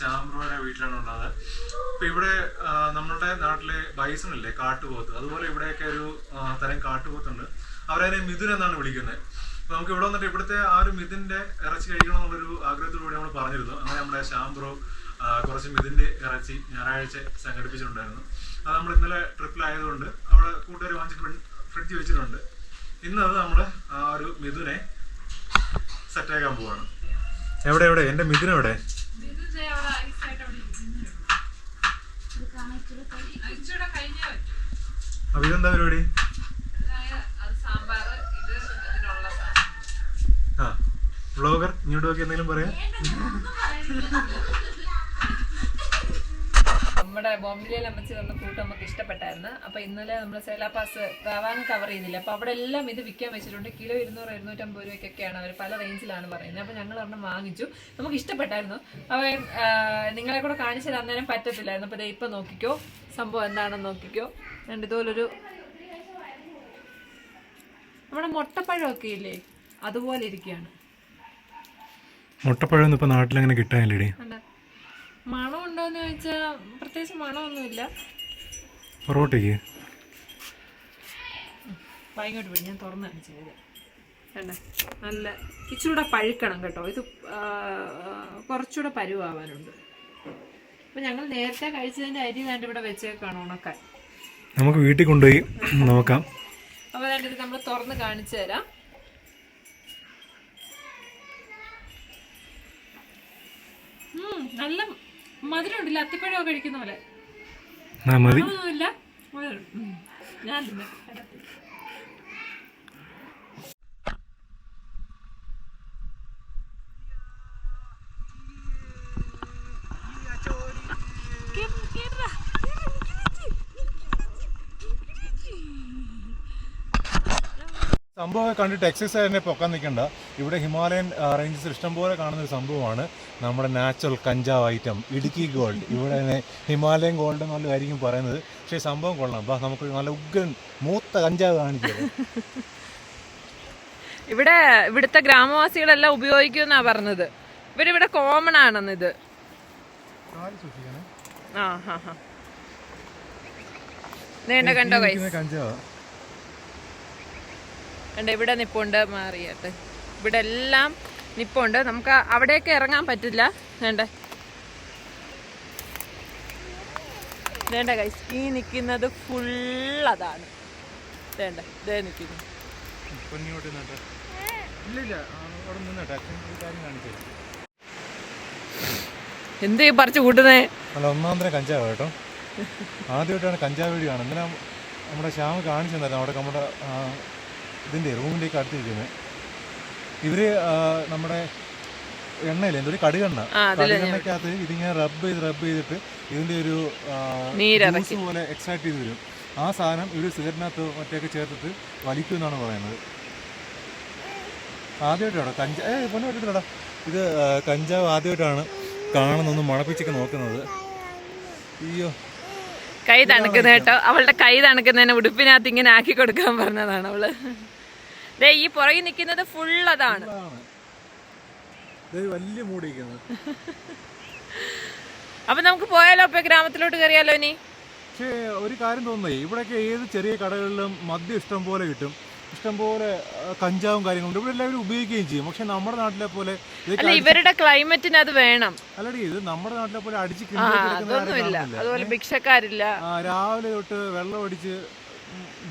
ശ്യാംബ്രോയുടെ വീട്ടിലാണ് ഉള്ളത്. ഇപ്പം ഇവിടെ നമ്മുടെ നാട്ടിലെ ബൈസൺ ഇല്ലേ, കാട്ടുപോത്ത്, അതുപോലെ ഇവിടെയൊക്കെ ഒരു തരം കാട്ടുപോത്തുണ്ട്. അവരതിനെ മിഥുൻ എന്നാണ് വിളിക്കുന്നത്. അപ്പോൾ നമുക്ക് ഇവിടെ വന്നിട്ട് ഇവിടുത്തെ ആ ഒരു മിഥുൻ്റെ ഇറച്ചി കഴിക്കണം എന്നുള്ളൊരു ആഗ്രഹത്തോടുകൂടി നമ്മൾ പറഞ്ഞിരുന്നു. അങ്ങനെ നമ്മുടെ ശ്യാംബ്രോ കുറച്ച് മിഥുൻ്റെ ഇറച്ചി ഞായറാഴ്ച സംഘടിപ്പിച്ചിട്ടുണ്ടായിരുന്നു. അത് നമ്മൾ ഇന്നലെ ട്രിപ്പിലായതുകൊണ്ട് അവിടെ കൂട്ടുകാർ വാങ്ങിച്ച് ഫ്രിഡ്ജ് വെച്ചിട്ടുണ്ട്. ഇന്നത് നമ്മൾ ആ ഒരു മിഥുനെ സെറ്റാക്കാൻ പോവാണ്. എവിടെ എവിടെ എൻ്റെ മിഥുൻ എവിടെ? അപ്പൊ ഇതെന്താ പരിപാടി? ആ വ്ളോഗർ ഇങ്ങോട്ട് നോക്കി എന്തെങ്കിലും പറയാം. നമ്മുടെ ബോംബെയിലെ അമ്മച്ചി തന്ന കൂട്ട് നമുക്ക് ഇഷ്ടപ്പെട്ടായിരുന്നു. അപ്പോൾ ഇന്നലെ നമ്മൾ സേലാപാസ് ട്രാവാങ് കവർ ചെയ്തില്ല. അപ്പോൾ അവിടെ എല്ലാം ഇത് വിൽക്കാൻ വെച്ചിട്ടുണ്ട്. കിലോ 200-250 രൂപയ്ക്കൊക്കെയാണ് അവർ പല റേഞ്ചിലാണ് പറയുന്നത്. അപ്പോൾ ഞങ്ങൾ ഒരെണ്ണം വാങ്ങിച്ചു. നമുക്ക് ഇഷ്ടപ്പെട്ടായിരുന്നു. അപ്പോൾ നിങ്ങളെ കൂടെ കാണിച്ചു തന്നേരം പറ്റത്തില്ലായിരുന്നു. അപ്പോൾ ഇപ്പം നോക്കിക്കോ, സംഭവം എന്താണെന്ന് നോക്കിക്കോ. രണ്ട് ഇതുപോലൊരു നമ്മുടെ മുട്ടപ്പഴമൊക്കെ ഇല്ലേ, അതുപോലെ ഇരിക്കുകയാണ്. മുട്ടപ്പഴം ഇപ്പം നാട്ടിലങ്ങനെ കിട്ടാനില്ലേ? മണം ഉണ്ടോയെന്ന് ചോദിച്ചാൽ പ്രത്യേകിച്ച് മണമൊന്നുമില്ല. പൊറോട്ടയ്ക്ക് ഭയങ്കര പിടി ഞാൻ തുറന്നു കാണിച്ചത് വേണ്ട. നല്ല ഇച്ചിരൂടെ പഴുക്കണം കേട്ടോ. ഇത് കുറച്ചുകൂടെ പരുവാവാനുണ്ട്. അപ്പം ഞങ്ങൾ നേരത്തെ കഴിച്ചതിൻ്റെ അരി വേണ്ട ഇവിടെ വെച്ചേക്കാണ് ഉണക്കാൻ. നമുക്ക് വീട്ടിൽ കൊണ്ടുപോയി നോക്കാം. അപ്പോൾ വേണ്ട ഇത് നമ്മൾ തുറന്ന് കാണിച്ചു തരാം. നല്ല മധുരം ഉണ്ടല്ല, അത്തിപ്പഴമൊക്കെ കഴിക്കുന്ന പോലെ. ഒന്നുമില്ല, ഞാൻ സംഭവം കണ്ടിട്ട് എക്സസൈസിനെ പൊക്കാൻ നിൽക്കണ്ട. ഇവിടെ ഹിമാലയൻ റേഞ്ചസിൽ ഇഷ്ടംപോലെ കാണുന്നൊരു സംഭവമാണ് നമ്മുടെ നാച്ചുറൽ കഞ്ചാവ് ഐറ്റം ഇടുക്കി ഗോൾഡ്. ഇവിടെ ഹിമാലയൻ ഗോൾഡ് എന്നുള്ളതായിരിക്കും പറയുന്നത്. പക്ഷേ സംഭവം കൊള്ളാം. നമുക്ക് നല്ല ഉഗ്രൻ മൂത്ത കഞ്ചാവ് കാണിച്ചത്. ഇവിടുത്തെ ഗ്രാമവാസികളെല്ലാം ഉപയോഗിക്കുമെന്നാണ് പറഞ്ഞത്. ഇവരിവിടെ കോമൺ ആണെന്ന് ഇത്. കണ്ടോ കഞ്ചാവ് കണ്ട ഇവിടെ നിപ്പുണ്ട്. മാറിയാട്ടെ, ഇവിടെ എല്ലാം നിപ്പുണ്ട്. നമുക്ക് അവിടെയൊക്കെ ഇറങ്ങാൻ പറ്റില്ല. വേണ്ട ഗൈസ്, ഈ നിൽക്കുന്നത് ഫുൾ അതാണ്. വേണ്ട ഇതേ നിൽക്കുന്നു. എന്ത് പറിച്ചു കൂട്ടുന്നേ? അല്ല, ഒന്നാന്തര കഞ്ചാവ് കേട്ടോ. ആദ്യമായിട്ടാണ് കഞ്ചാവ് വീട് കാണുന്നത്. ഇന്നലെ നമ്മുടെ ശ്യാമ കാണിച്ചു തന്നായിരുന്നു. അവിടെ നമ്മുടെ ഇതിൻ്റെ റൂമിലേക്ക് അടുത്തിരിക്കുന്നത്. ഇവര് നമ്മുടെ എണ്ണയില്ലേ, എന്തൊരു കടുകെണ്ണ, കടുകെണ്ണയ്ക്കകത്ത് ഇതിങ്ങനെ റബ്ബ് ചെയ്തിട്ട് ഇതിൻ്റെ ഒരു ജ്യൂസ് പോലെ എക്സ്ട്രാക്ട് ചെയ്ത് വരും. ആ സാധനം ഇവർ സിഗരറ്റിനകത്ത് മറ്റൊക്കെ ചേർത്തിട്ട് വലിക്കും എന്നാണ് പറയുന്നത്. ആദ്യമായിട്ടാണ് പൊന്നോട്ടിടാ ഇത് കഞ്ചാവ് ആദ്യമായിട്ടാണ് കാണുന്നൊന്ന് മണപ്പിച്ചൊക്കെ നോക്കുന്നത്. അയ്യോ, കൈ തണുക്കുന്ന കേട്ടോ. അവളുടെ കൈ തണുക്കുന്നതിന് ഉടുപ്പിനകത്ത് ഇങ്ങനെ ആക്കി കൊടുക്കാൻ പറഞ്ഞതാണ് അവള്. ഈ പുറകിൽ നിൽക്കുന്നത് ഫുൾ അതാണ്. അപ്പൊ നമുക്ക് പോയാലോ? ഇപ്പൊ ഗ്രാമത്തിലോട്ട് കയറിയാലോ ഇനി? പക്ഷേ ഒരു കാര്യം തോന്നുന്നേ, ഇവിടെയൊക്കെ ഏത് ചെറിയ കടകളിലും മദ്യം ഇഷ്ടം പോലെ കിട്ടും, ഇഷ്ടംപോലെ കഞ്ചാവും കാര്യങ്ങളും ഇവിടെ എല്ലാവരും ഉപയോഗിക്കുകയും ചെയ്യും. പക്ഷെ നമ്മുടെ നാട്ടിലെ പോലെ ഇവരുടെ ക്ലൈമറ്റിന് അത് വേണം. അല്ലടി, ഇത് നമ്മുടെ നാട്ടിലെ പോലെ അടിച്ച് അതുപോലെ ഭിക്ഷക്കാരില്ല. രാവിലെ തൊട്ട് വെള്ളം അടിച്ച്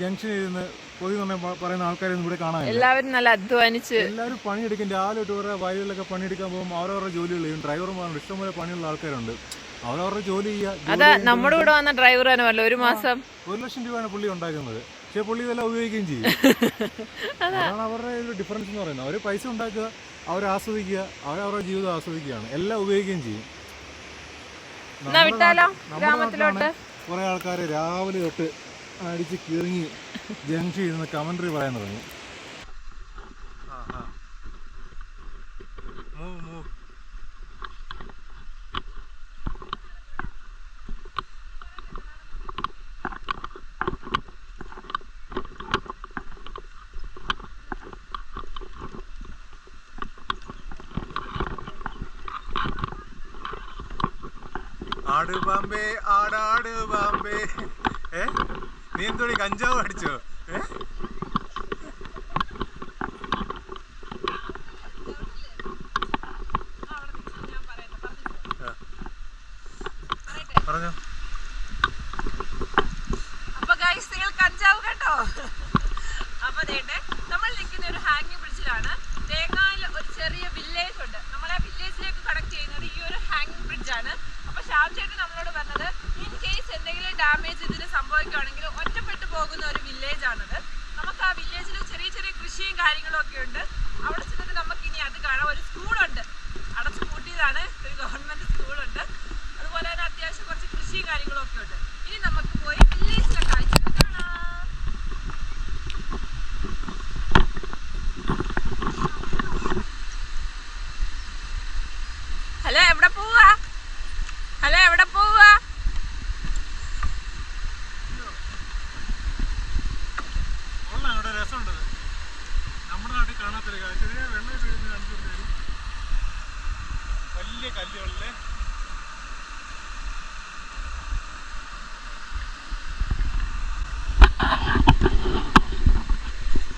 ജംഗ്ഷനിൽ ഇരുന്ന് പൊതി പറയുന്ന ആൾക്കാരൊന്നും ഇവിടെ കാണാൻ. എല്ലാവരും നല്ല അധ്വാനിച്ച് എല്ലാവരും പണിയെടുക്കും. രാവിലെ തൊട്ട് ഓരോ വയലുകളിലൊക്കെ പണിയെടുക്കാൻ പോകുമ്പോൾ അവരവരുടെ ജോലികൾ ചെയ്യും. ഡ്രൈവർമാരുണ്ട്, ഇഷ്ടംപോലെ പണിയുള്ള ആൾക്കാരുണ്ട്. അവരവരുടെ ജോലി ചെയ്യുക. നമ്മുടെ കൂടെ വന്ന ഡ്രൈവർ തന്നെ ഒരു മാസം 1 ലക്ഷം രൂപയാണ് പുള്ളി ഉണ്ടാക്കുന്നത്. പക്ഷെ പുള്ളി ഇതെല്ലാം ഉപയോഗിക്കുകയും ചെയ്യും. അതാണ് അവരുടെ ഒരു ഡിഫറൻസ് എന്ന് പറയുന്നത്. അവർ പൈസ ഉണ്ടാക്കുക, അവർ ആസ്വദിക്കുക, അവരവരുടെ ജീവിതം ആസ്വദിക്കുകയാണ്, എല്ലാം ഉപയോഗിക്കുകയും ചെയ്യും. കുറെ ആൾക്കാർ രാവിലെ തൊട്ട് അടിച്ച് കിറങ്ങി ജംഗ്ഷൻ ഇരുന്ന് കമന്ററി പറയാൻ തുടങ്ങി. ആട് പാമ്പേ ആടാട് പാമ്പേ. നീ എന്തോടി കഞ്ചാവ് അടിച്ചോ? പറഞ്ഞോ. അപ്പൊ ഗൈസ് നിങ്ങൾ കഞ്ചാവ് കേട്ടോ. അപ്പൊ നമ്മൾ നിൽക്കുന്ന ഒരു ഹാങ്ങിങ് ബ്രിഡ്ജിലാണ്. തേങ്ങായിൽ ഒരു ചെറിയ വില്ലേജ് ഉണ്ട്. നമ്മളെ വില്ലേജിലേക്ക് കണക്ട് ചെയ്യുന്നത് ഈ ഒരു ഹാങ്ങിങ് ബ്രിഡ്ജാണ്. അപ്പൊ ശ്യാം ചേട്ടൻ നമ്മളോട് പറഞ്ഞത് ഇൻ കേസ് എന്തെങ്കിലും ഡാമേജ് ഇതിന് സംഭവിക്കുകയാണെങ്കിൽ ഒറ്റപ്പെട്ടു പോകുന്ന ഒരു വില്ലേജ് ആണത്. നമുക്ക് ആ വില്ലേജിൽ ചെറിയ ചെറിയ കൃഷിയും കാര്യങ്ങളും ഒക്കെ ഉണ്ട്. അവിടെ ചെന്നിട്ട് നമുക്ക് ഇനി അത് കാണാം. ഒരു സ്കൂളുണ്ട്, അടച്ചു പൂട്ടിയതാണ്, ഒരു ഗവൺമെന്റ് സ്കൂളുണ്ട്. അതുപോലെ തന്നെ അത്യാവശ്യം കുറച്ച് കൃഷിയും കാര്യങ്ങളും ഒക്കെ ഉണ്ട്. ഇനി നമുക്ക് പോയി വില്ലേജിലെ കാഴ്ചകൾ കാണാം. ഹലോ എവിടെ പോവാ? ഹലോ എവിടെ പോവാ? രസമുണ്ട്. നമ്മുടെ നാട്ടിൽ കാണാത്തൊരു കാഴ്ച. വെള്ളം വീഴുന്ന കാണിച്ചു തരും. വലിയ കല്ലുകളിലെ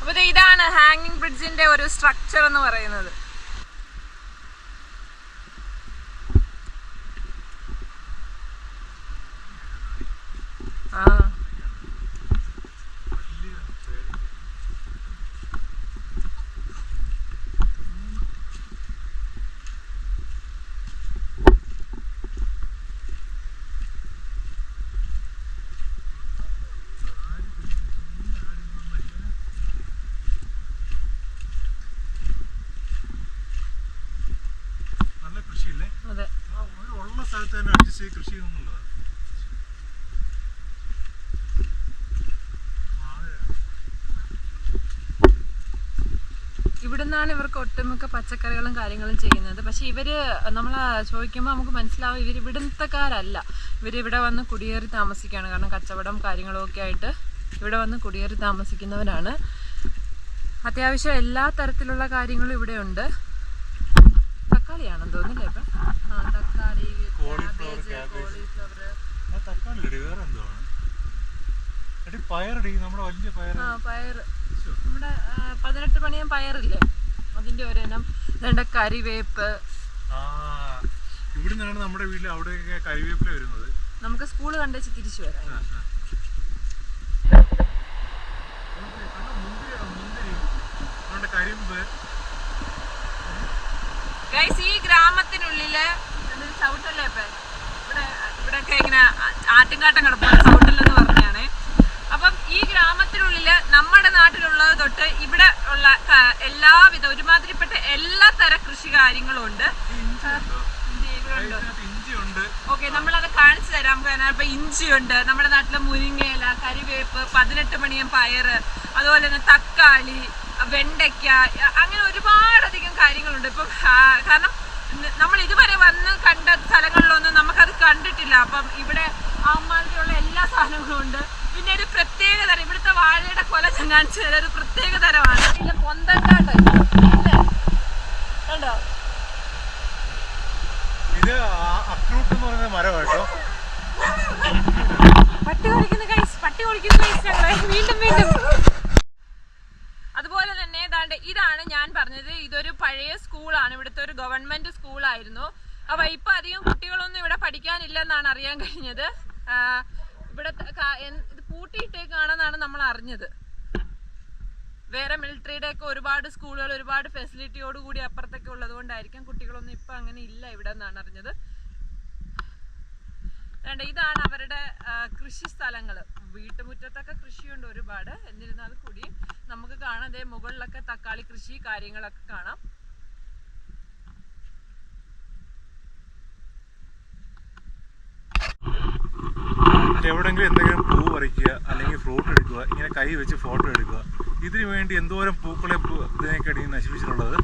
അപ്പൊ ഇതാണ് ഹാങ്ങിങ് ബ്രിഡ്ജിന്റെ ഒരു സ്ട്രക്ചർ എന്ന് പറയുന്നത്. ഉള്ള സ്ഥലത്ത് തന്നെ അഡ്ജസ്റ്റ് ചെയ്ത് കൃഷി ചെയ്യുന്നുള്ളതാണ്. ഇവിടുന്നാണ് ഇവർക്ക് ഒട്ടുമിക്ക പച്ചക്കറികളും കാര്യങ്ങളും ചെയ്യുന്നത്. പക്ഷെ ഇവര് നമ്മൾ ചോദിക്കുമ്പോൾ നമുക്ക് മനസ്സിലാവും ഇവർ ഇവിടുത്തെക്കാരല്ല. ഇവരിവിടെ വന്ന് കുടിയേറി താമസിക്കുകയാണ്. കാരണം കച്ചവടം കാര്യങ്ങളും ഒക്കെ ആയിട്ട് ഇവിടെ വന്ന് കുടിയേറി താമസിക്കുന്നവരാണ്. അത്യാവശ്യം എല്ലാ തരത്തിലുള്ള കാര്യങ്ങളും ഇവിടെ ഉണ്ട്. തക്കാളിയാണെന്ന് തോന്നുന്നില്ലേ ഇപ്പം? തക്കാളി, കോളിഫ്ലവർ, പയർ, നമ്മുടെ 18 മണിയും പയറില്ലേ അതിന്റെ ഒരെണ്ണം. കറിവേപ്പ്. ഇവിടുന്നാണ് നമ്മുടെ വീട്ടിൽ അവിടെയൊക്കെ കറിവേപ്പില വരുന്നത്. നമുക്ക് സ്കൂള് കണ്ടുവച്ച് തിരിച്ചു വരാം. കരിമ്പ്. ഈ ഗ്രാമത്തിനുള്ളില് ചവിട്ടല്ലേ ഇപ്പൊ ഇവിടെയൊക്കെ ഇങ്ങനെ ആട്ടുംകാട്ടം കിടപ്പുണ്ട് ചവിട്ടല്ലെന്ന് പറഞ്ഞാണ്. അപ്പം ഈ ഗ്രാമത്തിനുള്ളില് നമ്മുടെ നാട്ടിലുള്ളത് തൊട്ട് ഇവിടെ ഉള്ള എല്ലാവിധ ഒരുമാതിരിപ്പെട്ട എല്ലാ തരം കൃഷി കാര്യങ്ങളും ഉണ്ട്. ഓക്കെ, നമ്മളത് കാണിച്ചു തരാം. ഇപ്പൊ ഇഞ്ചിയുണ്ട്, നമ്മുടെ നാട്ടിലെ മുരിങ്ങയില, കരിവേപ്പ്, 18 മണിയും പയറ്, അതുപോലെ തന്നെ തക്കാളി, വെണ്ടയ്ക്ക, അങ്ങനെ ഒരുപാടധികം കാര്യങ്ങളുണ്ട്. ഇപ്പം കാരണം നമ്മൾ ഇതുവരെ വന്ന് കണ്ട സ്ഥലങ്ങളിലൊന്നും നമുക്കത് കണ്ടിട്ടില്ല. അപ്പം ഇവിടെ അമ്മാതിരിയുള്ള എല്ലാ സാധനങ്ങളും ഉണ്ട്. പിന്നെ ഒരു പ്രത്യേക തരം ഇവിടുത്തെ വാഴയുടെ കൊല ഞാൻ കാണിച്ചു തരാം. ഒരു പ്രത്യേക തരമാണ്. പിന്നെ പൊന്തണ്ടാട്ടോ കണ്ടോ? ഇത് അക്രൂട്ട് എന്ന് പറയുന്ന മരമാട്ടോ. പട്ടി ഓടിക്കുന്ന കൈസ്, പട്ടി ഓടിക്കുന്ന കൈസ് ഞങ്ങളെ വീണ്ടും വീണ്ടും. അതുപോലെ തന്നെ ഇതാണ് ഞാൻ പറഞ്ഞത്. ഇതൊരു പഴയ സ്കൂളാണ്. ഇവിടുത്തെ ഒരു ഗവൺമെന്റ് സ്കൂളായിരുന്നു. അപ്പൊ ഇപ്പൊ അധികം കുട്ടികളൊന്നും ഇവിടെ പഠിക്കാനില്ലെന്നാണ് അറിയാൻ കഴിഞ്ഞത്. ഇവിടെ ഇത് പൂട്ടിയിട്ടേക്കാണെന്നാണ് നമ്മൾ അറിഞ്ഞത്. വേറെ മിലിറ്ററിയുടെ ഒക്കെ ഒരുപാട് സ്കൂളുകൾ ഒരുപാട് ഫെസിലിറ്റിയോട് കൂടി അപ്പുറത്തൊക്കെ ഉള്ളത് കൊണ്ടായിരിക്കും കുട്ടികളൊന്നും ഇപ്പൊ അങ്ങനെ ഇല്ല ഇവിടെ എന്നാണ് അറിഞ്ഞത്. ഇതാണ് അവരുടെ കൃഷി സ്ഥലങ്ങൾ. വീട്ടുമുറ്റത്തൊക്കെ കൃഷിയുണ്ട് ഒരുപാട്. എന്നിരുന്നാൽ കൂടി നമുക്ക് കാണാം മുകളിലൊക്കെ തക്കാളി കൃഷി കാര്യങ്ങളൊക്കെ കാണാം. എവിടെങ്കിലും എന്തെങ്കിലും പൂ പറിക്കുക അല്ലെങ്കിൽ ഫ്രൂട്ട് എടുക്കുക, ഇങ്ങനെ കൈ വെച്ച് ഫോട്ടോ എടുക്കുക. ഇതിനു വേണ്ടി എന്തോരം പൂക്കളെ ഇതിനേക്കടി നശിപ്പിച്ചിട്ടുള്ളത്.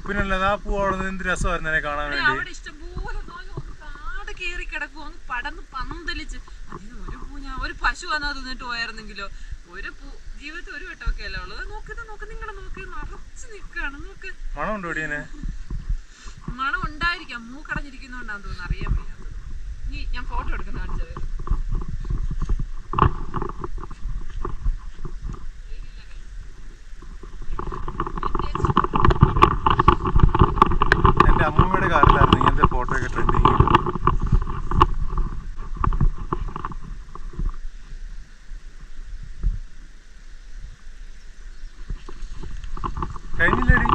പിന്നല്ലാതെ ആ പൂ അവിടെ എന്ത് രസമായിരുന്നു അതിനെ കാണാൻ വേണ്ടി. അവിടെ ഇഷ്ടംപോലെ കാട് കയറി കിടക്കും, അങ്ങ് പടന്ന് പന്തലിച്ച്. ഒരു പൂ ഞാൻ ഒരു പശു വന്നാൽ തിന്നിട്ട് പോയായിരുന്നെങ്കിലോ. ഒരു പൂ ജീവിതത്തിൽ ഒരു വട്ടമൊക്കെ അല്ലേ ഉള്ളത്. നോക്ക് നിങ്ങളെ നോക്കി നിറച്ച് നിൽക്കുകയാണ്. നോക്ക് മണം ഉണ്ടോ? മണം ഉണ്ടായിരിക്കാം. എന്താന്ന് തോന്നുന്നു അറിയാൻ വയ്യാത്തത്. ഇനി ഞാൻ ഫോട്ടോ എടുക്കുന്ന കാണിച്ചത്. എൻ്റെ അമ്മൂമ്മയുടെ കാലത്തായിരുന്നു ഇങ്ങനത്തെ ഫോട്ടോ ഒക്കെ ട്രെൻഡിങ്. കഴിഞ്ഞില്ലേടി?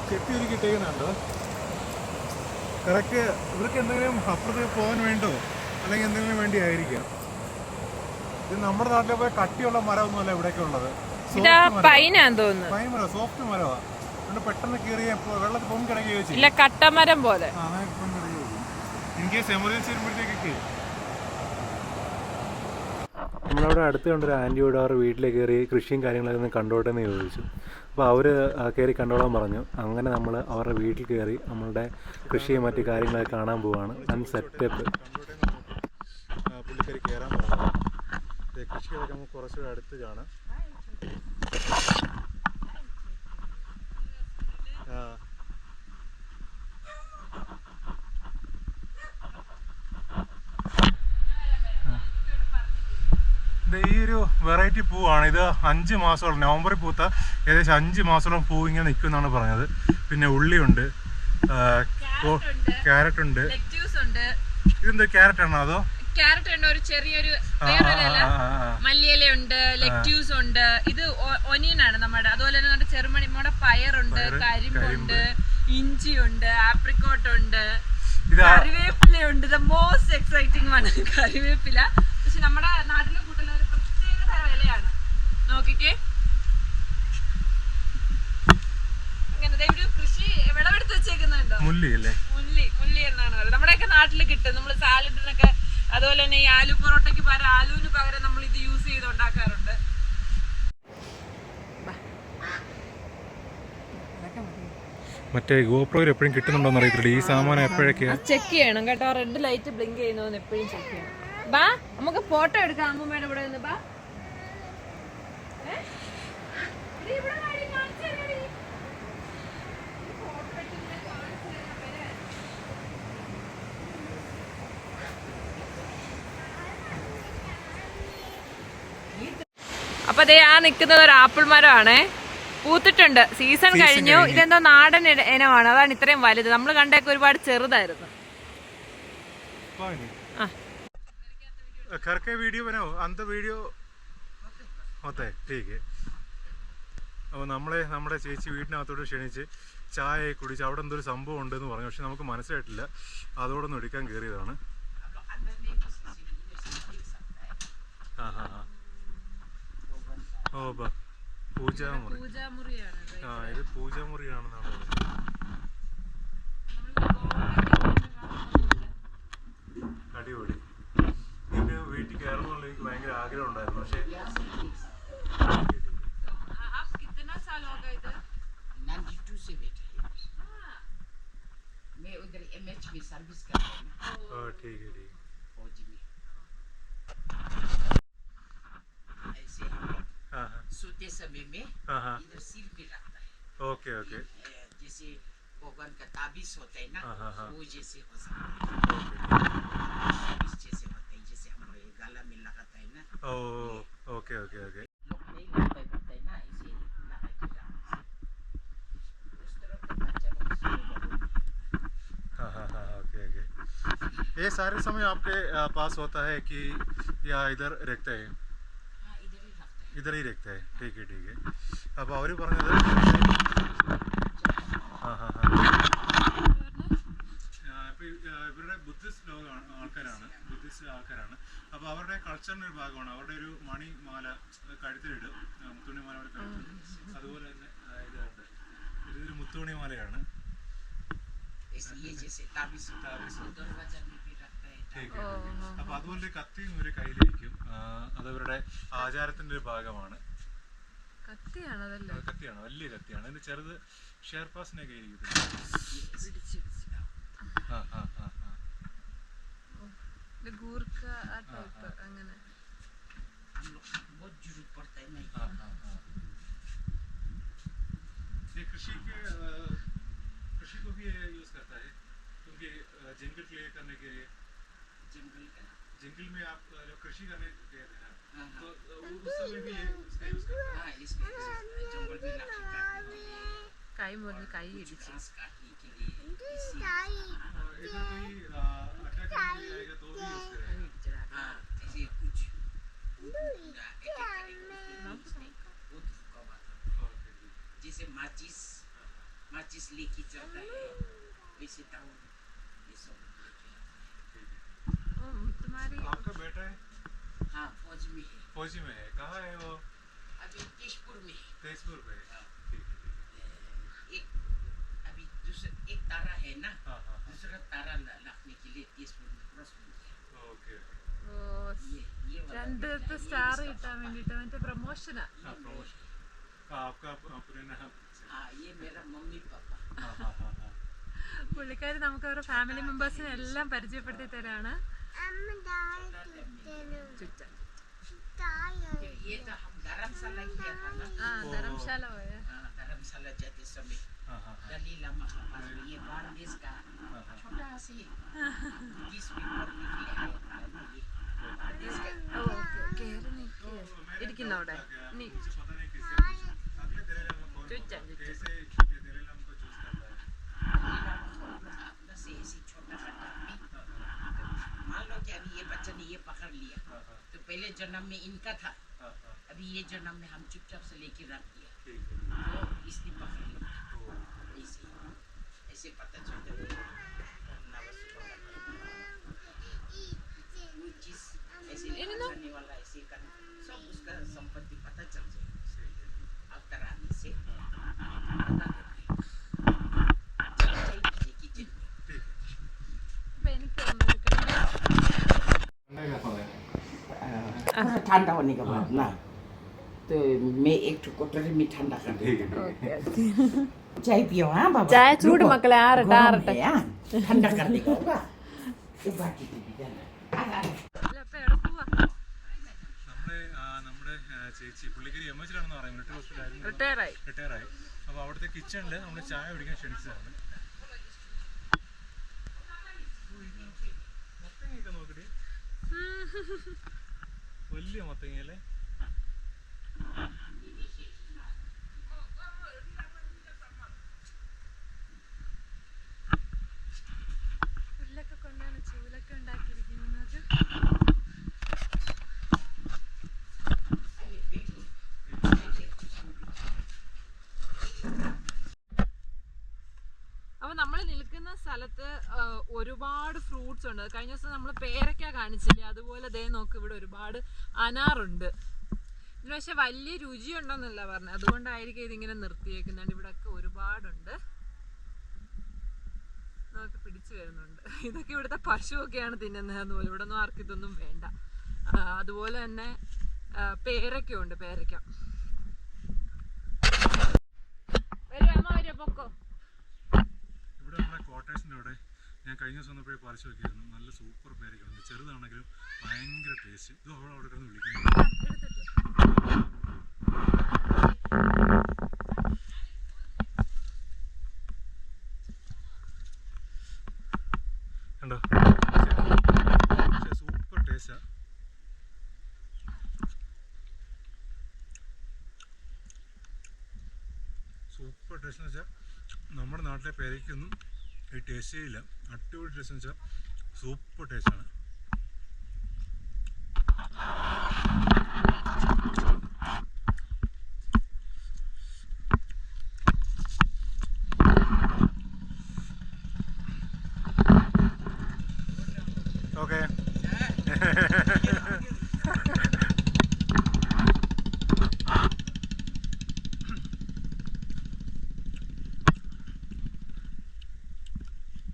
ചെട്ടി ഒരു കിട്ടിയുന്നുണ്ടോ കറക്റ്റ്? ഇവർക്ക് എന്തെങ്കിലും അപ്പുറത്തേക്ക് പോകാൻ വേണ്ടോ അല്ലെങ്കിൽ എന്തെങ്കിലും വേണ്ടി ആയിരിക്കാം. ഇത് നമ്മുടെ നാട്ടിലെ പോയ കട്ടിയുള്ള മരമൊന്നുമല്ല ഇവിടെയൊക്കെ ഉള്ളത്. പൈനാന്ന് തോന്നുന്നു. പൈൻ മരം, സോഫ്റ്റ് മരമാണ്. അതുകൊണ്ട് പെട്ടെന്ന് കീറിയ വെള്ളത്തിൽ പൊങ്ങി കിടക്കുകയോ ചെയ്യും. ഇല്ല, കട്ടമരം പോലെ. ഇൻ കേസ് എമർജൻസി വരുമ്പോഴത്തേക്കൊക്കെ. നമ്മളവിടെ അടുത്ത് കണ്ടൊരു ആൻറ്റിയോട് അവർ വീട്ടിലേക്ക് കയറി കൃഷിയും കാര്യങ്ങളൊക്കെ ഒന്ന് കണ്ടോട്ടെ എന്ന് ചോദിച്ചു. അപ്പോൾ അവർ കയറി കണ്ടോളാൻ പറഞ്ഞു. അങ്ങനെ നമ്മൾ അവരുടെ വീട്ടിൽ കയറി നമ്മളുടെ കൃഷിയും മറ്റു കാര്യങ്ങളൊക്കെ കാണാൻ പോവുകയാണ്. സെറ്റപ്പ് പുള്ളിക്കാരി കയറാൻ പറഞ്ഞു. കൃഷികളൊക്കെ നമുക്ക് കുറച്ചുകൂടെ അടുത്ത് കാണാം. ഈ ഒരു വെറൈറ്റി പൂവാണ് ഇത്. 5 മാസത്തോളം, നവംബറിൽ പൂത്ത ഏകദേശം 5 മാസത്തോളം പൂ ഇങ്ങനെ നിൽക്കും എന്നാണ് പറഞ്ഞത്. പിന്നെ ഉള്ളിയുണ്ട്, ക്യാരറ്റ് ഉണ്ട്. ഇതെന്താ ക്യാരറ്റ് ആണോ അതോ? ക്യാരറ്റ് ഉണ്ട്, ഒരു ചെറിയൊരു മല്ലിയിലുണ്ട്, ലെറ്റ്യൂസ് ഉണ്ട്. ഇത് ഒനിയൻ ആണ് നമ്മുടെ. അതുപോലെ തന്നെ നമ്മുടെ ചെറുമണി, നമ്മുടെ പയറുണ്ട്, കരിമ്പുണ്ട്, ഇഞ്ചിയുണ്ട്, ആപ്രിക്കോട്ട് ഉണ്ട്, കറിവേപ്പിലയുണ്ട്. ദ മോസ്റ്റ് എക്സൈറ്റിംഗ് ആണ് കറിവേപ്പില. പക്ഷെ നമ്മുടെ നാട്ടിലെ കൂട്ടുള്ള ഒരു പ്രത്യേക തരം ഇലയാണ്. നോക്കിക്കേ, ഇങ്ങനെ ഒരു കൃഷി വിളവെടുത്ത് വെച്ചേക്കുന്നുണ്ടോ? മുല്ലി എന്നാണ് പറയുന്നത്. നമ്മുടെയൊക്കെ നാട്ടിൽ കിട്ടും. നമ്മൾ സാലഡിനൊക്കെ, അതുപോലെ തന്നെ ഈ ആലു പൊറോട്ടയ്ക്ക് പകരം, ആലുവിന് പകരം നമ്മൾ ഇത് യൂസ് ചെയ്ത് ഉണ്ടാക്കാറുണ്ട്. മറ്റേ ഗോപ്രോയിൽ എപ്പോഴും കിട്ടുന്നുണ്ടോന്ന് അറിയത്തില്ല. ഈ സാമാനം എപ്പോഴൊക്കെയാ ചെക്ക് ചെയ്യണം കേട്ടോ. റെഡ് ലൈറ്റ് ബ്ലിങ്ക് ചെയ്യുന്നോന്ന് എപ്പോഴും ചെക്ക് ചെയ്യണം. ബാ, നമുക്ക് ഫോട്ടോ എടുക്കാം അമ്മൂമ്മയുടെ ഇവിടെ നിന്ന്. ബാ, അപ്പൊ അതേ ആ നിക്കുന്നത് ഒരു ആപ്പിൾ മരമാണേ. പൂത്തിട്ടുണ്ട്, സീസൺ കഴിഞ്ഞു. ഇതെന്തോ നാടൻ ഇനമാണ്, അതാണ് ഇത്രയും വലുത്. നമ്മൾ കണ്ടൊക്കെ ഒരുപാട് ചെറുതായിരുന്നു. करके वीडियो बनाओ, अंत वीडियो होता है ठीक है. അപ്പോൾ നമ്മുടെ ചേച്ചി വീട്ടിനകത്തോട്ട് ക്ഷണിച്ച് ചായ കുടിച്ച് അവിടെ എന്തൊരു സംഭവം ഉണ്ടെന്ന് പറഞ്ഞു. പക്ഷെ നമുക്ക് മനസ്സിലായിട്ടില്ല. അതോടൊന്നും എടുക്കാൻ കയറിയതാണ്. ഓ പൂജാമുറിയാണ്. ഇത് പൂജാമുറിയാണെന്നാണ് പറഞ്ഞത്. അടിപൊളി. ഇതിൻ്റെ വീട്ടിൽ കയറണമെന്നുള്ള എനിക്ക് ഭയങ്കര ആഗ്രഹം ഉണ്ടായിരുന്നു. പക്ഷേ ठीक है सोते समय में इधर सिर पे लगता है. Okay okay. जैसे भगवान का ताबीज होता है ना, वो जैसे हो सकता है. ताबीज जैसे होता है, जैसे हम लोग गला में लगाता है ना. ओ ओके ओके ओके. लोग नहीं लगता है ना, ऐसे लगा के जाना. उस तरफ तो बच्चा लोग हाँ ओके ओके. ये सारे समय आपके पास होता है कि या इधर रखते हैं? इधर ही रखते हैं. ठीक है ठीक है. അപ്പോൾ അവർ പറഞ്ഞത് ഇവരുടെ ബുദ്ധിസ്റ്റ് ആൾക്കാരാണ്. അപ്പോൾ അവരുടെ കൾച്ചറിൻ്റെ ഒരു ഭാഗമാണ്. അവരുടെ ഒരു മണിമാല കഴുത്തിലിടും, മുത്തുണിമാല അവിടെ കഴുത്തിടും. അതുപോലെ തന്നെ ഇതൊരു മുത്തുണിമാലയാണ്. അപ്പൊ അതുപോലെ കത്തിയും ഒരു കയ്യിലിരിക്കും. അതവരുടെ ആചാരത്തിന്റെ ഒരു ഭാഗമാണ്. കത്തിയാണ്, വലിയ കത്തിയാണ്. അതിന്റെ ചെറുത് ഷെയർപാസിന്റെ കയ്യിലിരിക്കും. कृषि को भी यूज करता है क्योंकि जंगल क्लियर करने के लिए जंगल में आप जो कृषि करने गए थे ना तो उस समय भी इसका यूज करता है जंगल में लाठी काटने के लिए കൈ മുറിഞ്ഞ് കൈ ഇടിച്ചു घास काटने के लिए इधर कोई अटैक करने आएगा तो भी यूज करेगा हाँ ऐसे कुछ अटैक करेगा वो धोखा हुआ जैसे माचिस लेके चलता है वैसे टाउन ये सब तुम्हारी आपका बेटा है हाँ फौजी में है कहाँ है वो अभी तेजपुर में है तेजपुर पे हाँ। ठीक है एक अभी दूसरा एक तारा है ना हाँ दूसरा तारा लगने के लिए तेजपुर में क्रॉस में गया ओके ये वाला രണ്ടിടത്ത് സ്റ്റാർ കിട്ടാൻ വേണ്ടിട്ട് മറ്റേ പ്രൊമോഷനാ हाँ प्रमोशन आपका पूरे नाम हाँ ये मेरा मम्मी पापा हाँ പുള്ളിക്കാരി നമുക്ക് അവരുടെ ഫാമിലി മെമ്പേഴ്സിനെ എല്ലാം പരിചയപ്പെടുത്തി തരാണ് ചുറ്റാൻ ये तो हम धर्मशाला किया था ना ആ ധർമ്മശാല പോയ धर्मशाला जाते समय हाँ दलीला महापास में ये बांग्लादेश का छोटा सी 20 मिनट पढ़ने के लिए आया था ये बांग्लादेश का ഇരിക്കുന്ന അവിടെ നീ मुझे पता नहीं किससे अगले दलीला में कौन चुच्चा, चुच्चा। कैसे ये दलीला हमको चूज करता है अपना से ऐसी छोटा सा टप्पी मान लो कि अभी ये बच्चा ने ये पकड़ लिया तो पहले जन्म में इनका था अभी ये जन्म में हम चुपचाप से लेके रख दिया ठीक है तो इसने पकड़ लिया ऐसे ऐसे पता चलता है कोई चीज ऐसे जाने वाला ऐसे करना सब उसका संपत्ति पता चल जाएगा अब कराने से पता चल किचन में ठीक है അപ്പൊ എനിക്ക് ഒന്നെടുക്കണം ठंडा का समय ठंडा होने के बाद ना तो मैं एक कटोरी में ठंडा कर ठीक है चाय पियो हाँ बाबा चाय चूड़ रुको, मकले आरट गरम आरट है, हाँ? ठंडा करने का होगा ये बाकी तो भी जाना അപ്പൊ എവിടെ പോവാ നമ്മുടെ ചേച്ചി പുള്ളിക്കാരി എംഎച്ചിലാണെന്ന് പറയാം മിലിറ്ററി ഹോസ്പിറ്റലായിരുന്നു റിട്ടയർ ആയി റിട്ടയർ ആയി അപ്പോൾ അവിടുത്തെ കിച്ചണിൽ നമ്മൾ ചായ കുടിക്കാൻ ക്ഷണിച്ചതാണ് മത്തങ്ങയൊക്കെ നോക്കട്ടെ വലിയ മത്തങ്ങയല്ലേ പുല്ലൊക്കെ കൊണ്ടാണ് ചൂലൊക്കെ ഉണ്ടാക്കിയിരിക്കുന്നത് അപ്പൊ നമ്മൾ നിൽക്കുന്ന സ്ഥലത്ത് ഒരുപാട് ഫ്രൂട്ട്സ് ഉണ്ട് കഴിഞ്ഞ ദിവസം നമ്മൾ പേരക്ക കാണിച്ചില്ലേ അതുപോലെ ദേ നോക്ക് ഇവിടെ ഒരുപാട് അനാറുണ്ട് ഇതിന് പക്ഷെ വലിയ രുചിയുണ്ടെന്നല്ല പറഞ്ഞത് അതുകൊണ്ടായിരിക്കും ഇതിങ്ങനെ നിർത്തിയേക്കുന്നുണ്ട് ഇവിടെ ഒക്കെ ഒരുപാടുണ്ട് നമുക്ക് പിടിച്ചു വരുന്നുണ്ട് ഇതൊക്കെ ഇവിടുത്തെ പശുവൊക്കെയാണ് തിന്നുന്നത് അതുപോലെ ഇവിടെ ഒന്നും ആർക്കും ഇതൊന്നും വേണ്ട അതുപോലെ തന്നെ പേരക്കയുണ്ട് പേരക്ക വരൂ അമ്മ വരൂ പൊക്കോ ഇവിടെ നമ്മുടെ ക്വാർട്ടേഴ്സിൻ്റെ അവിടെ ഞാൻ കഴിഞ്ഞ ദിവസം വന്നപ്പോഴേ പറിച്ചു നോക്കിയിരുന്നു നല്ല സൂപ്പർ പേരൊക്കെയുണ്ട് ചെറുതാണെങ്കിലും ഭയങ്കര ടേസ്റ്റ് ഇത് അവിടെ കിടന്ന് വിളിക്കുന്നു കണ്ടോ പക്ഷേ സൂപ്പർ ടേസ്റ്റാ സൂപ്പർ ടേസ്റ്റ് എന്ന് വെച്ചാൽ നമ്മുടെ നാട്ടിലെ പേരയ്ക്കൊന്നും ഈ ടേസ്റ്റേ ഇല്ല അടിപൊളി ടേസ്റ്റ് എന്ന് വെച്ചാൽ സൂപ്പർ ടേസ്റ്റാണ് ഓക്കെ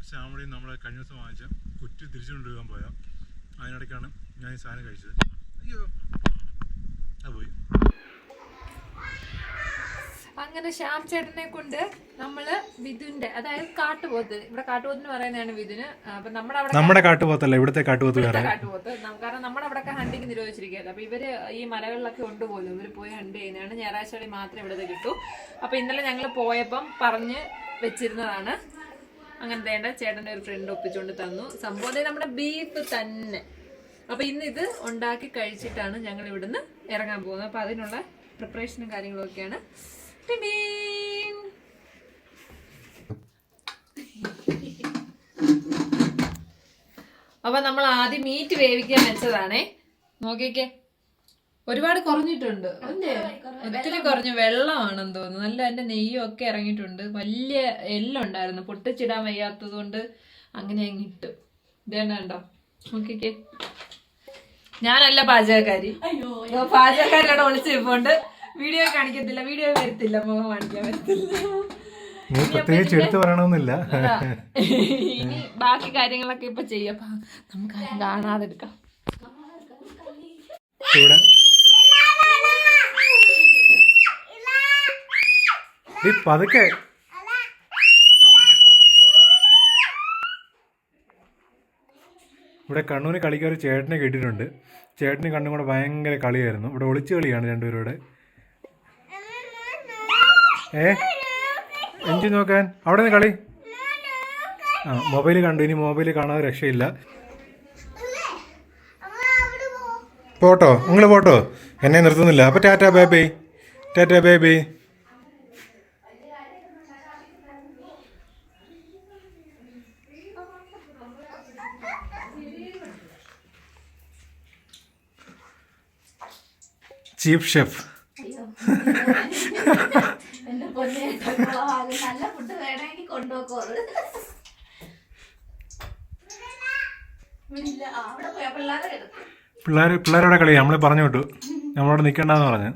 ശ്യാമളി നമ്മളെ കഴിഞ്ഞ ദിവസം വാങ്ങിച്ച കുറ്റി തിരിച്ചു കൊണ്ടുപോകാൻ പോയാൽ അതിനിടയ്ക്കാണ് ഞാൻ ഈ സാധനം കഴിച്ചത് അയ്യോ അത് പോയി അങ്ങനെ ശ്യാം ചേട്ടനെ കൊണ്ട് നമ്മള് വിധുവിന്റെ, അതായത് കാട്ടുപോത്ത്, ഇവിടെ കാട്ടുപോത്തിന് പറയുന്നതാണ് വിധുന്. അപ്പൊ നമ്മുടെ കാട്ടുപോത്തല്ല, ഇവിടുത്തെ കാട്ടുപോത്ത് വേറെ. കാട്ടുപോത്ത് കാരണം നമ്മുടെ അവിടെ ഹണ്ടിങ് നിരോധിച്ചിരിക്കുകയല്ല. അപ്പൊ ഇവര് ഈ മലകളിലൊക്കെ കൊണ്ടുപോലും ഇവര് പോയി ഹണ്ട് ചെയ്യുന്നതാണ്. ഞായറാഴ്ചകളിൽ മാത്രമേ ഇവിടെ കിട്ടൂ. അപ്പൊ ഇന്നലെ ഞങ്ങൾ പോയപ്പം പറഞ്ഞ് വെച്ചിരുന്നതാണ്. അങ്ങനെ വേണ്ട ചേട്ടൻ്റെ ഒരു ഫ്രണ്ട് ഒപ്പിച്ചുകൊണ്ട് തന്നു. സംഭവം നമ്മുടെ ബീഫ് തന്നെ. അപ്പൊ ഇന്ന് ഇത് ഉണ്ടാക്കി കഴിച്ചിട്ടാണ് ഞങ്ങൾ ഇവിടുന്ന് ഇറങ്ങാൻ പോകുന്നത്. അപ്പൊ അതിനുള്ള പ്രിപ്പറേഷനും കാര്യങ്ങളും ഒക്കെയാണ്. അപ്പൊ നമ്മൾ ആദ്യം മീറ്റ് വേവിക്കാൻ വെച്ചതാണേ. നോക്കിക്കേ, ഒരുപാട് കുറഞ്ഞിട്ടുണ്ട്, ഒത്തിരി കുറഞ്ഞു. വെള്ളമാണെന്ന് തോന്നുന്നു. നല്ല എന്റെ നെയ്യും ഒക്കെ ഇറങ്ങിയിട്ടുണ്ട്. വലിയ എല്ലുണ്ടായിരുന്നു, പൊട്ടിച്ചിടാൻ വയ്യാത്തത് കൊണ്ട് അങ്ങനെ അങ്ങ് ഇട്ടു. ഇതേണ്ടോ, നോക്കിക്കേ. ഞാനല്ല പാചകക്കാരി, പാചകക്കാരിലാണ് ഒളിച്ചു പോണ്ട്. വീഡിയോ കാണിക്കത്തില്ല, വീഡിയോ വരത്തില്ല, മുഖം കാണിക്കാൻ വരത്തില്ല. ഇനി ബാക്കി കാര്യങ്ങളൊക്കെ ഇപ്പൊ ചെയ്യാം. നമുക്ക് ആരും കാണാതെ എടുക്കാം. പതുക്കെ ഇവിടെ കണ്ണൂര് കളിക്കാൻ ഒരു ചേട്ടനെ കിട്ടിയിട്ടുണ്ട്. ചേട്ടന് കണ്ണും കൂടെ ഭയങ്കര കളിയായിരുന്നു. ഇവിടെ ഒളിച്ചു കളിയാണ് രണ്ടുപേരുടെ. എഞ്ചി നോക്കാൻ അവിടെ നിന്ന് കളി. മൊബൈൽ കണ്ടു, ഇനി മൊബൈൽ കാണാതെ രക്ഷയില്ല. പോട്ടോ, നിങ്ങൾ പോട്ടോ, എന്നെ നിർത്തുന്നില്ല. അപ്പൊ tata baby, tata baby. Chief chef. പിള്ളേരോടെ കളി നമ്മളെ പറഞ്ഞു വിട്ടു. നമ്മളവിടെ നിൽക്കണ്ടെന്ന് പറഞ്ഞു.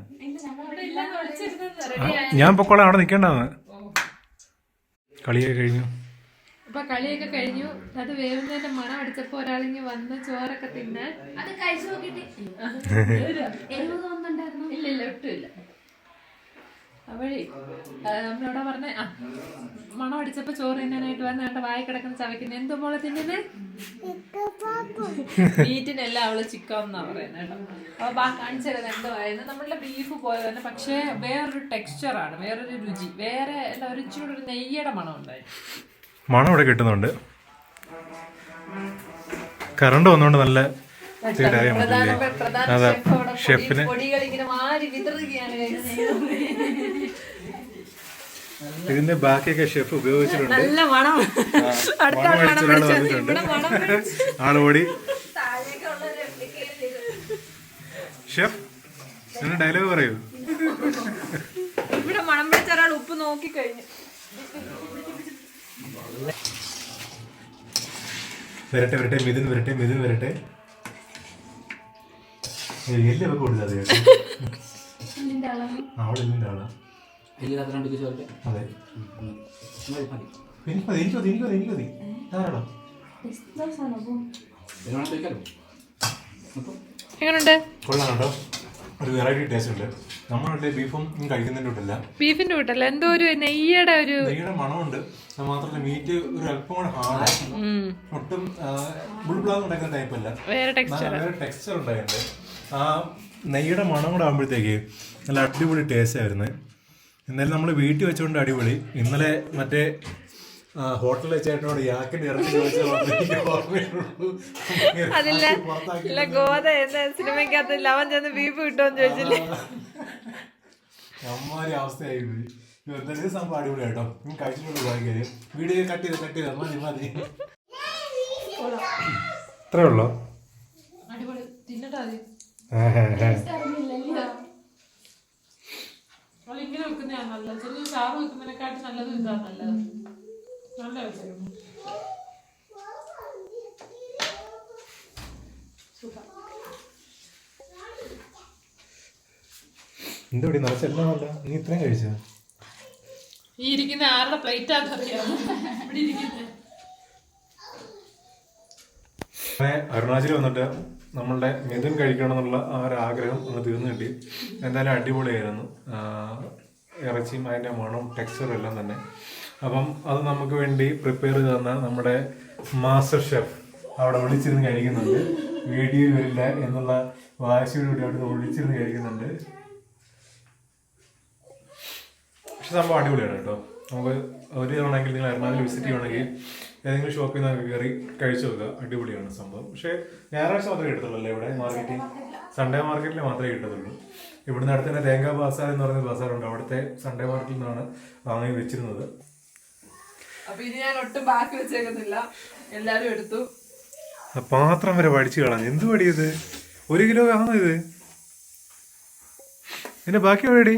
ഞാൻ പൊക്കോളാം, അവിടെ നിൽക്കണ്ടെന്ന്. കളിയൊക്കെ കഴിഞ്ഞു. അപ്പൊ കളിയൊക്കെ കഴിഞ്ഞു. അത് വേവുന്നതിന്റെ മണം അടിച്ചപ്പോ ഒരാളിങ്ങി വന്ന് ചോറൊക്കെ തിന്നാൻ. ഇല്ല ഒട്ടുമില്ല. അവഴി നമ്മളവിടെ പറഞ്ഞ മണം അടിച്ചപ്പോ ചോറ് തിന്നാനായിട്ട് വന്ന് കണ്ട വായി കിടക്കുന്ന ചവയ്ക്കുന്ന. എന്തോ മോളെ തിന്നുന്നത്? മീറ്റിനെല്ലാം അവള് ചിക്കൻ എന്നാ പറയുന്നത് കേട്ടോ. അപ്പൊ കാണിച്ചത് എന്തോ ആയിരുന്നു. നമ്മളുടെ ബീഫ് പോലെ തന്നെ, പക്ഷെ വേറൊരു ടെക്സ്ചറാണ്, വേറൊരു രുചി, വേറെ എന്താ ഒരു ഇച്ചിരി ഒരു നെയ്യുടെ മണം ഉണ്ടായി. മണം ഇവിടെ കിട്ടുന്നുണ്ട്. കറണ്ട് വന്നോണ്ട് നല്ല ഷെഫിന് ഇതിന്റെ ബാക്കിയൊക്കെ ഷെഫ് ഉപയോഗിച്ചിട്ടുണ്ട്. നല്ല മണം. ആളോടി ഷെഫ് എന്നെ ഡയലോഗ് പറയൂ. ഇവിടെ മണം പിടിച്ച ഒരാൾ ഉപ്പ് നോക്കി കഴിഞ്ഞു. വരട്ടെ വരട്ടെ, മിഥുൻ വരട്ടെ, മിഥുൻ വരട്ടെ. എല്ലൊക്കെ കൊടുത്തത് അവളെല്ലിന്റെ ആളാ. അതെ, എനിക്കതി ധാരാളം. എങ്ങനെയുണ്ട്? കൊള്ളാം കേട്ടോ, ഒരു വെറൈറ്റി ടേസ്റ്റ് ഉണ്ട്. നമ്മളുടെ ബീഫും കഴിക്കുന്നതിന്റെ കൂട്ടല്ല, ബീഫിന്റെ കൂട്ടല്ല, എന്തോ ഒരു നെയ്യുടെ മണമുണ്ട്. മാത്രമല്ല മീറ്റ് ഒരു അല്പം കൂടെ ഹാർഡ്, ഒട്ടും ബുൾബുളാന്ന് ഉണ്ടാക്കുന്ന ടൈപ്പല്ല, വേറെ ടെക്സ്ചർ ഉണ്ടായിട്ടുണ്ട്. ആ നെയ്യുടെ മണം കൂടെ ആകുമ്പോഴത്തേക്ക് നല്ല അടിപൊളി ടേസ്റ്റ് ആയിരുന്നു. എന്നാലും നമ്മൾ വീട്ടിൽ വെച്ചുകൊണ്ട് അടിപൊളി. ഇന്നലെ മറ്റേ ഹോട്ടലിൽ വെച്ചേട്ടനോട് യാക്കിന്റെ ഇറച്ചി അതില്ല ഗോത എന്ന സിനിമയ്ക്കകത്ത് ലവൻ ചെന്ന് ബീഫ് കിട്ടുമെന്ന് ചോദിച്ചില്ലേ? അമ്മാരി അവസ്ഥയായി പോയി. എന്തെങ്കിലും സംഭവം അടിപൊളി കേട്ടോ. കഴിച്ചിട്ടുണ്ട് ഭയങ്കര. വീഡിയോ കട്ട് ചെയ്ത് മതി മതി. ഇത്രേ ഉള്ളോ? അടിപൊളി, തിന്നിട്ടാ മതി. ഇങ്ങനെ വെക്കുന്നതാണ് നല്ലത്. ചെറിയ ചാറ് വെക്കുന്നതിനെക്കാട്ടും നല്ലത് ഇതാണ് നല്ലത്. നല്ല രസമായിരുന്നു. എന്തോടി നിറച്ചെല്ലാം അല്ല, നീ ഇത്രയും കഴിച്ചോ? ഈ ഇരിക്കുന്ന ആരുടെ പ്ലേറ്റ് ആണെന്നറിയാമോ? ഇവിടെ ഇരിക്കുന്നത് അരുണാചൽ വന്നിട്ട് നമ്മളുടെ മിഥുൻ കഴിക്കണം എന്നുള്ള ആ ഒരു ആഗ്രഹം ഒന്ന് തീർന്നു കിട്ടി. എന്തായാലും അടിപൊളിയായിരുന്നു. ഇറച്ചിയും അതിൻ്റെ മണവും ടെക്സ്ചറും എല്ലാം തന്നെ. അപ്പം അത് നമുക്ക് വേണ്ടി പ്രിപ്പയർ ചെയ്ത് തന്ന നമ്മുടെ മാസ്റ്റർ ഷെഫ് അവിടെ വിളിച്ചിരുന്ന് കഴിക്കുന്നുണ്ട്. വീഡിയോയിൽ വരില്ല എന്നുള്ള വാശിയോടുകൂടി അവിടെ വിളിച്ചിരുന്ന് കഴിക്കുന്നുണ്ട്. പക്ഷെ സംഭവം അടിപൊളിയാണ് കേട്ടോ. നമുക്ക് ഒരു തവണയെങ്കിൽ നിങ്ങൾ എറണാകുളം വിസിറ്റ് ചെയ്യുകയാണെങ്കിൽ ഏതെങ്കിലും ഷോപ്പിൽ നിന്ന് കയറി കഴിച്ചു നോക്കുക. അടിപൊളിയാണ് സംഭവം. പക്ഷേ ഞായറാഴ്ച മാത്രമേ കിട്ടത്തുള്ളൂ അല്ലേ ഇവിടെ മാർക്കറ്റിൽ? സൺഡേ മാർക്കറ്റിൽ മാത്രമേ കിട്ടത്തുള്ളൂ. ഇവിടുന്ന് അടുത്ത് തന്നെ തേങ്ങാ ബസാർ എന്ന് പറയുന്ന ബസാറുണ്ട്. അവിടുത്തെ സൺഡേ മാർക്കറ്റിൽ നിന്നാണ് വാങ്ങി വെച്ചിരുന്നത്. അപ്പൊ ഇനി ഞാൻ ഒട്ടും ബാക്കി വെച്ചേക്കുന്നില്ല, എല്ലാരും എടുത്തു. പാത്രം വരെ വടിച്ചു കളഞ്ഞു. എന്ത് പടിയത്? 1 കിലോ ആണോ ഇത്? പിന്നെ ബാക്കി എവിടെടി?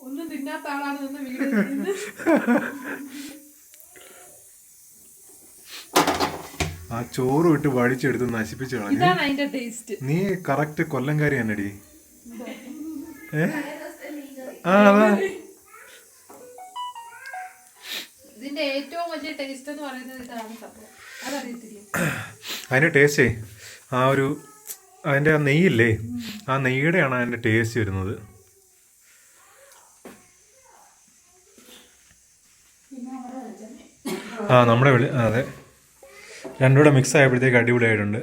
ഒന്നും തിന്നാത്ത ആളാണ് നിന്ന് വീട്. ആ ചോറ് വിട്ട് വടിച്ചെടുത്ത് നശിപ്പിച്ചു കളഞ്ഞു. നീ കറക്റ്റ് കൊല്ലംകാരി തന്നെടി. ആ അതാ ഇതിന്റെ ഏറ്റവും വലിയ ടേസ്റ്റ് എന്ന് പറയുന്നത് ഇതാണ് സംഭവം. അതറിയത്തില്ല അതിന്റെ ടേസ്റ്റേ ആ ഒരു അതിന്റെ ആ നെയ്യില്ലേ, ആ നെയ്യുടെയാണ് അതിന്റെ ടേസ്റ്റ് വരുന്നത്. ആ നമ്മുടെ അതെ, രണ്ടുകൂടെ മിക്സ് ആയപ്പോഴത്തേക്ക് അടിപൊളിയായിട്ടുണ്ട്.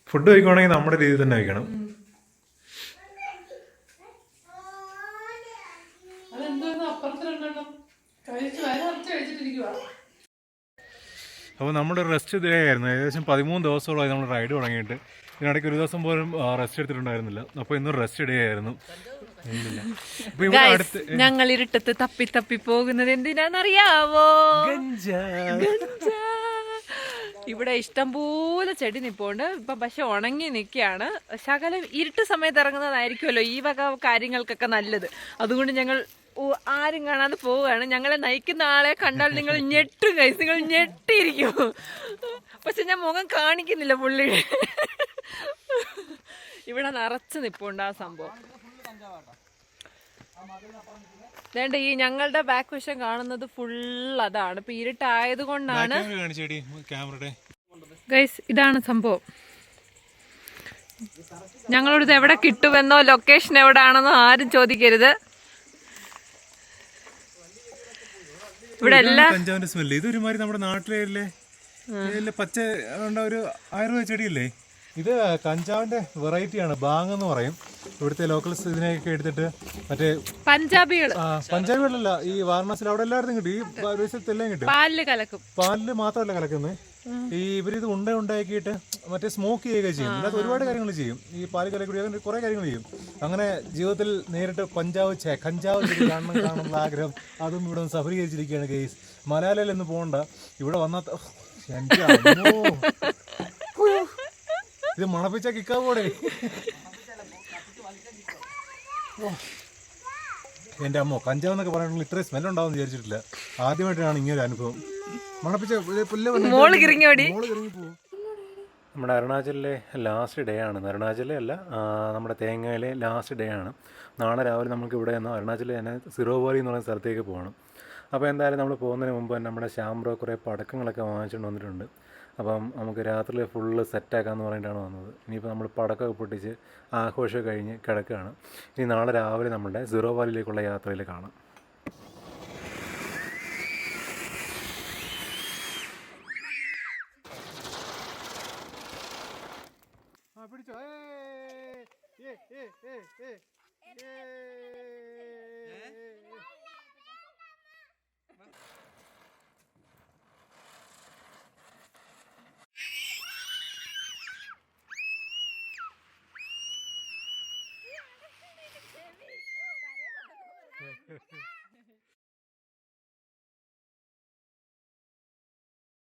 ഫുഡ് കഴിക്കുവാണെങ്കിൽ നമ്മുടെ രീതിയിൽ തന്നെ കഴിക്കണം. അപ്പോൾ നമ്മുടെ റെസ്റ്റ് ഡേ ആയിരുന്നു. ഏകദേശം 13 ദിവസത്തോളമായി നമ്മൾ റൈഡ് തുടങ്ങിയിട്ട്. ഇതിനിടയ്ക്ക് ഒരു ദിവസം പോലും റെസ്റ്റ് എടുത്തിട്ടുണ്ടായിരുന്നില്ല. അപ്പോൾ ഇന്ന് റെസ്റ്റ് ഡേ ആയിരുന്നു. ഞങ്ങൾ ഇരുട്ടത്ത് തപ്പി തപ്പി പോകുന്നത് എന്തിനാന്നറിയാവോ? ഇവിടെ ഇഷ്ടംപോലെ ചെടി നിപ്പോണ്ട് ഇപ്പൊ, പക്ഷെ ഉണങ്ങി നിൽക്കുകയാണ്. ശകലം ഇരുട്ട് സമയത്ത് ഇറങ്ങുന്നതായിരിക്കുമല്ലോ ഈ വക കാര്യങ്ങൾക്കൊക്കെ നല്ലത്. അതുകൊണ്ട് ഞങ്ങൾ ആരും കാണാതെ പോവുകയാണ്. ഞങ്ങളെ നയിക്കുന്ന ആളെ കണ്ടാൽ നിങ്ങൾ ഞെട്ടും ഗൈസ്, നിങ്ങൾ ഞെട്ടിയിരിക്കും. പക്ഷെ ഞാൻ മുഖം കാണിക്കുന്നില്ല പുള്ളി. ഇവിടെ നിറച്ച് നിപ്പുണ്ട് ആ സംഭവം. വേണ്ട ഈ ഞങ്ങളുടെ ബാക്ക് വശം കാണുന്നത് ഫുൾ അതാണ്. ഇപ്പൊ ഇരുട്ടായത് കൊണ്ടാണ് ഗൈസ്. ഇതാണ് സംഭവം. ഞങ്ങളോട് ഇത് എവിടെ കിട്ടുമെന്നോ ലൊക്കേഷൻ എവിടെയാണെന്നോ ആരും ചോദിക്കരുത്. ഇവിടെ എല്ലാം കഞ്ചാവിന്റെ സ്മെല്ല്. ഇതൊരുമാതിരി നമ്മുടെ നാട്ടിലെ പച്ച ഒരു ആയുർവേദ ചെടിയല്ലേ ഇത്? കഞ്ചാവിന്റെ വെറൈറ്റിയാണ്, ബാങ് എന്ന് പറയും. ഇവിടുത്തെ ലോക്കൽസ് ഇതിനെയൊക്കെ എടുത്തിട്ട് മറ്റേ പഞ്ചാബികളല്ല, ഈ വാരണാസിൽ അവിടെ എല്ലായിടത്തും കിട്ടും. ഈ പ്രദേശത്തെല്ലാം കിട്ടും. പാലില് മാത്രമല്ല കലക്കുന്നത്. ഈ ഇവരിത് ഉണ്ടാക്കിയിട്ട് മറ്റേ സ്മോക്ക് ചെയ്യുക ചെയ്യും. അല്ലാതെ ഒരുപാട് കാര്യങ്ങൾ ചെയ്യും. ഈ പാല് കലക്കൂടി അങ്ങനെ കുറെ കാര്യങ്ങൾ ചെയ്യും. അങ്ങനെ ജീവിതത്തിൽ നേരിട്ട് കഞ്ചാവ് കാണണമെന്നുള്ള ആഗ്രഹം അതും ഇവിടെ സഫലീകരിച്ചിരിക്കുകയാണ് ഗെയ്സ്. മലയാളയിൽ ഒന്ന് പോകണ്ട, ഇവിടെ വന്ന ഇത് മണപ്പിച്ച കിക്കാവോടെ. എൻ്റെ അമ്മോ, കഞ്ചാവ് എന്നൊക്കെ പറയുമ്പോൾ ഇത്രയും സ്മെൽ ഉണ്ടാവും വിചാരിച്ചിട്ടില്ല. ആദ്യമായിട്ടാണ് ഇങ്ങനെ ഒരു അനുഭവം. മണപ്പിച്ച നമ്മുടെ അരുണാചലിലെ ലാസ്റ്റ് ഡേ ആണ്. അരുണാചലിലെ അല്ല, നമ്മുടെ തേങ്ങയിലെ ലാസ്റ്റ് ഡേ ആണ്. നാളെ രാവിലെ നമുക്ക് ഇവിടെ നിന്ന് അരുണാചലിൽ തന്നെ സിറോവാലി എന്ന് പറയുന്ന സ്ഥലത്തേക്ക് പോകണം. അപ്പോൾ എന്തായാലും നമ്മൾ പോകുന്നതിന് മുമ്പ് തന്നെ നമ്മുടെ ശ്യാംബ്രോ കുറേ പടക്കങ്ങളൊക്കെ വാങ്ങിച്ചുകൊണ്ട് വന്നിട്ടുണ്ട്. അപ്പം നമുക്ക് രാത്രി ഫുള്ള് സെറ്റാക്കാമെന്ന് പറഞ്ഞിട്ടാണ് വന്നത്. ഇനിയിപ്പോൾ നമ്മൾ പടക്കമൊക്കെ പൊട്ടിച്ച് ആഘോഷം കഴിഞ്ഞ് കിടക്കുകയാണ്. ഇനി നാളെ രാവിലെ നമ്മളുടെ സിറോവാലിയിലേക്കുള്ള യാത്രയിൽ കാണാം. പിടിച്ചോ.